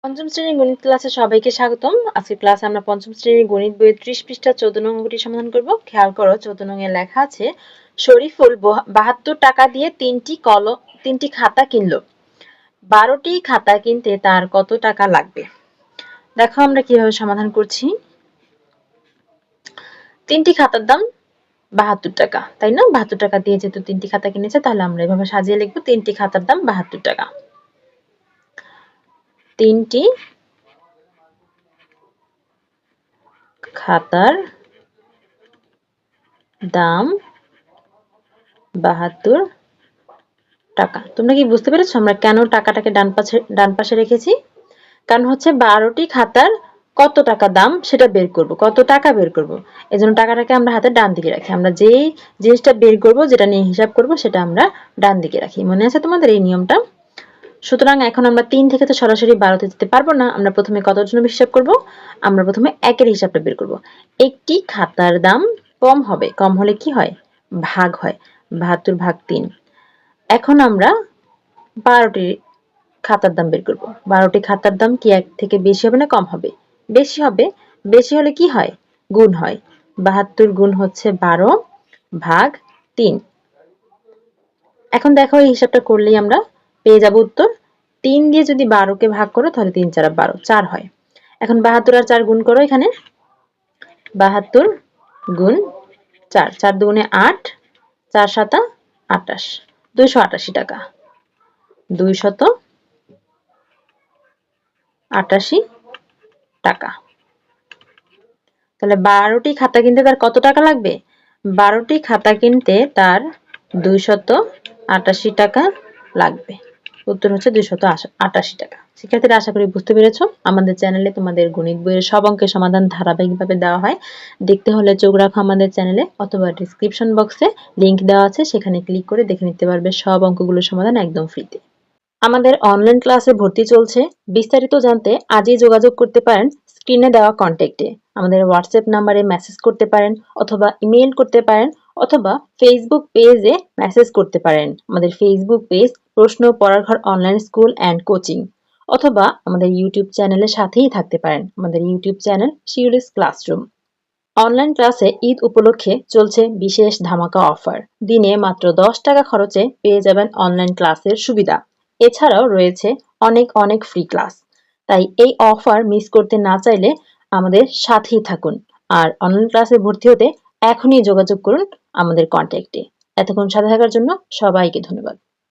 পঞ্চম শ্রেণীর গণিত ক্লাসে সবাইকে স্বাগতম। আজকে ক্লাসে আমরা পঞ্চম শ্রেণীর গণিত বইয়ের 30 পৃষ্ঠা 14 নং অঙ্কটি সমাধান করব। খেয়াল করো 14 নং এ লেখা আছে শরীফুল 72 টাকা দিয়ে তিনটি খাতা কিনলো। 12টি খাতা কিনতে তার কত টাকা লাগবে? দেখো আমরা কিভাবে সমাধান করছি। তিনটি খাতার দাম 72 টাকা, তাই না? 72 টাকা দিয়ে যেহেতু তিনটি খাতা কিনেছে, তাহলে আমরা এভাবে সাজিয়ে লিখব তিনটি খাতার দাম 72 টাকা। তিনটি খাতার দাম 72 টাকা। তোমরা কি বুঝতে পেরেছো আমরা কেন টাকাটাকে ডান পাশে রেখেছি? কারণ হচ্ছে 12টি খাতার কত টাকা দাম সেটা বের করব, কত টাকা বের করব। এজন্য টাকাটাকে আমরা হাতের ডান দিকে রাখি। আমরা যেই জিনিসটা বের করব, যেটা নিয়ে হিসাব করব, সেটা আমরা ডান দিকে রাখি। মনে আছে তোমাদের এই নিয়মটা? সুতরাং এখন আমরা 3 থেকে তো সরাসরি 12তে যেতে পারবো না। আমরা প্রথমে কতর জন্য হিসাব করব? আমরা প্রথমে একের হিসাবটা বের করব। একটি খাতার দাম কম হবে, কম হলে কি হয়? ভাগ হয়। 72 ভাগ 3। এখন আমরা 12টি খাতার দাম বের করব। 12টি খাতার দাম কি এক থেকে বেশি হবে না কম হবে? বেশি হবে। বেশি হলে কি হয়? গুণ হয়। 72 গুণ হচ্ছে 12 ভাগ 3। এখন দেখো এই হিসাবটা করলেই আমরা পেয়ে যাব উত্তর। 3 দিয়ে যদি 12কে ভাগ করো তাহলে 3 4 12, 4 হয়। এখন 72 আর 4 গুণ করো এখানে। 72 গুণ 4, 4 দুগুণে 8, 4 7 28, 288 টাকা। 288 টাকা। তাহলে 12টি খাতা কিনতে তার কত টাকা লাগবে? 12টি খাতা কিনতে তার 288 টাকা লাগবে। উত্তর হচ্ছে 288 টাকা। শিক্ষার্থীরা আশা করি বুঝতে পেরেছো। আমাদের চ্যানেলে তোমাদের গণিত বইয়ের সব অঙ্কের সমাধান ধারাবাহিকভাবে দেওয়া হয়। দেখতে হলে চোখ রাখো আমাদের চ্যানেলে, অথবা ডেসক্রিপশন বক্সে লিংক দেওয়া আছে, সেখানে ক্লিক করে দেখে নিতে পারবে সব অঙ্কগুলোর সমাধান একদম ফ্রিতে। আমাদের অনলাইন ক্লাসে ভর্তি চলছে। বিস্তারিত জানতে আজই যোগাযোগ করতে পারেন স্ক্রিনে দেওয়া কন্ট্যাক্টে। আমাদের হোয়াটসঅ্যাপ নাম্বারে মেসেজ করতে পারেন, অথবা ইমেইল করতে পারেন, অথবা ফেসবুক পেজে মেসেজ করতে পারেন। আমাদের ফেসবুক পেজ প্রশ্ন পড়ার ঘর অনলাইন স্কুল অ্যান্ড কোচিং, অথবা আমাদের ইউটিউব চ্যানেলের সাথেই থাকতে পারেন। আমাদের YouTube channel Shiuli's classroom. Online ক্লাসে ঈদ উপলক্ষে চলছে বিশেষ ধামাকা অফার। দিনে মাত্র 10 টাকা খরচে পেয়ে যাবেন অনলাইন ক্লাসের সুবিধা। এছাড়াও রয়েছে অনেক অনেক ফ্রি ক্লাস। তাই এই অফার মিস করতে না চাইলে আমাদের সাথেই থাকুন। আর অনলাইন ক্লাসে ভর্তি হতে এখনই যোগাযোগ করুন আমাদের কন্ট্যাক্টে। এতক্ষণ সাথে থাকার জন্য সবাইকে ধন্যবাদ।